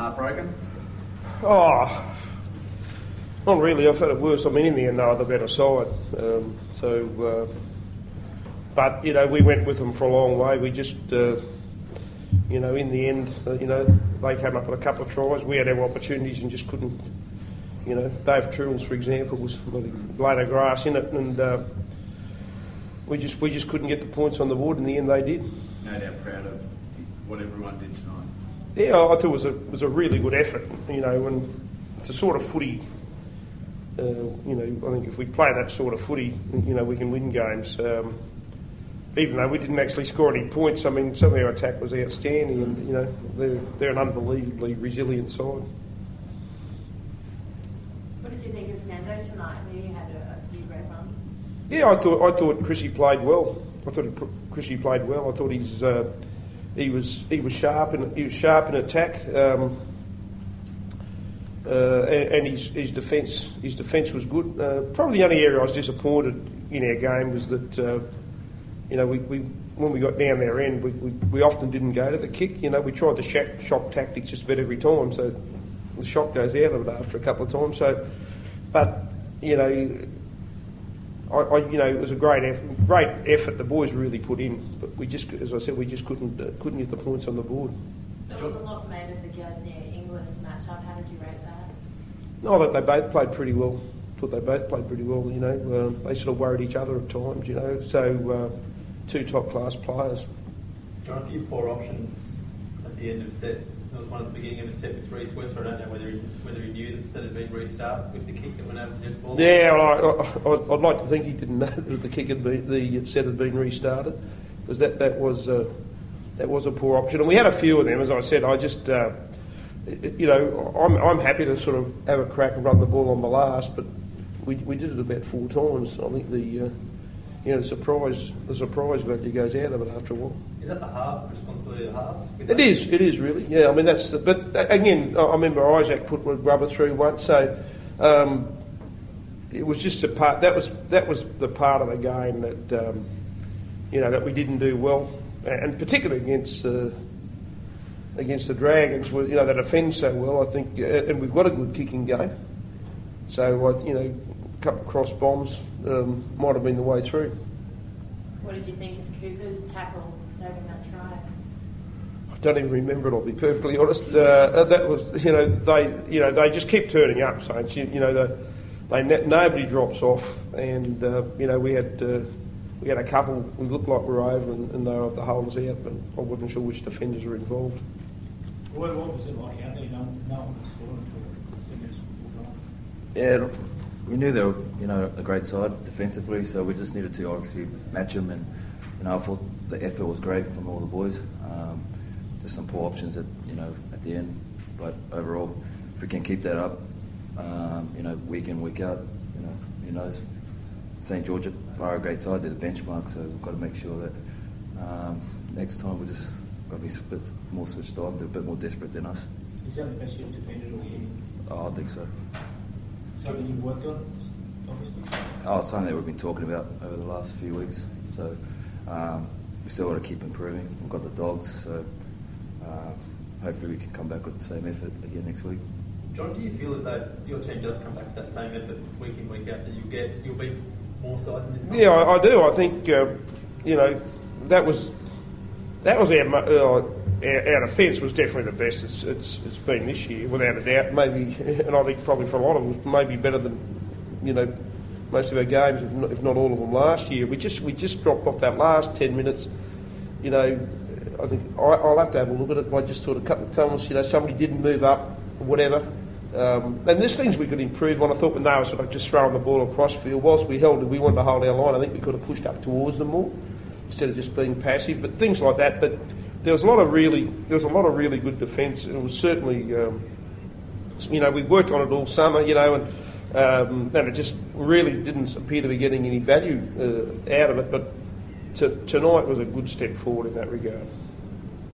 heartbroken? Oh, not really. I've had it worse. I mean, in the end, they were the better side. But, you know, we went with them for a long way. We just, you know, in the end, you know, they came up with a couple of tries. We had our opportunities and just couldn't, you know. Dave Trills, for example, was a blade of grass in it, and we just couldn't get the points on the board. In the end, they did. No doubt proud of what everyone did tonight. Yeah, I thought it was a really good effort, you know, and it's the sort of footy, you know, I think if we play that sort of footy, you know, we can win games. Even though we didn't actually score any points, I mean, some of our attack was outstanding, and, you know, they're an unbelievably resilient side. What did you think of Sando tonight? I mean, you had a few great runs. Yeah, I thought Chrissy played well. I thought Chrissy played well. I thought he was sharp in attack, and his defence was good. Probably the only area I was disappointed in our game was that you know, we when we got down their end, we often didn't go to the kick. You know, we tried the shock tactics just about every time, so the shock goes out of it after a couple of times. So, but you know, you know, it was a great effort. The boys really put in, but we just, as I said, we just couldn't get the points on the board. There was a lot made of the Gasnier-Inglis matchup. How did you rate that? No, that they both played pretty well. Thought they both played pretty well. You know, they sort of worried each other at times. You know, so two top-class players. John, a few poor options at the end of sets. There was one at the beginning of the set with Reece West. I don't know whether he knew that the set had been restarted with the kick that went over the ball. Yeah, well, I'd like to think he didn't know that the kick the set had been restarted, because that was a poor option. And we had a few of them, as I said. I just, you know, I'm happy to sort of have a crack and run the ball on the last, but we did it about 4 times. I think you know, the surprise value goes out of it after a while. Is that the halves, the responsibility of the halves? It is really. Yeah, I mean but again, I remember Isaac put rubber through once, so it was just a part. That was the part of the game that you know, that we didn't do well, and particularly against the Dragons, you know, they defend so well. I think, and we've got a good kicking game, so you know, a couple of cross bombs might have been the way through. What did you think of Cooper's tackle saving that try? I don't even remember it. I'll be perfectly honest. That was, you know, they just kept turning up. So you know, nobody drops off, and you know, we had a couple. We looked like we were over, and they were the holders out, but I wasn't sure which defenders were involved. What was it like out there? No one was scoring until 10 minutes before time. Yeah, we knew they were, you know, a great side defensively, so we just needed to obviously match them, and you know, I thought the effort was great from all the boys. Just some poor options at the end, but overall, if we can keep that up, you know, week in, week out, you know, who knows? St George are a great side; they're the benchmark, so we've got to make sure that next time we just got to be a bit more switched on, they're a bit more desperate than us. Is that the best you've defended all year? Oh, I think so. Something you've worked on, obviously? Oh, it's something that we've been talking about over the last few weeks. So we still got to keep improving. We've got the dogs, so hopefully we can come back with the same effort again next week. John, do you feel as though your team does come back with that same effort week in, week out, that you'll beat more sides in this competition? Yeah, I do. I think you know, that was our defence was definitely the best it's been this year, without a doubt. Maybe, and I think probably for a lot of them, maybe better than, you know, most of our games, if not all of them last year. We just dropped off that last 10 minutes. You know, I think I'll have to have a look at it. I just thought a couple of times, you know, somebody didn't move up or whatever. And there's things we could improve on. I thought when they were sort of just throwing the ball across field, whilst we wanted to hold our line, I think we could have pushed up towards them more instead of just being passive. But things like that. But there was a lot of really good defence, and it was certainly, you know, we worked on it all summer, you know, and it just really didn't appear to be getting any value out of it. But tonight was a good step forward in that regard.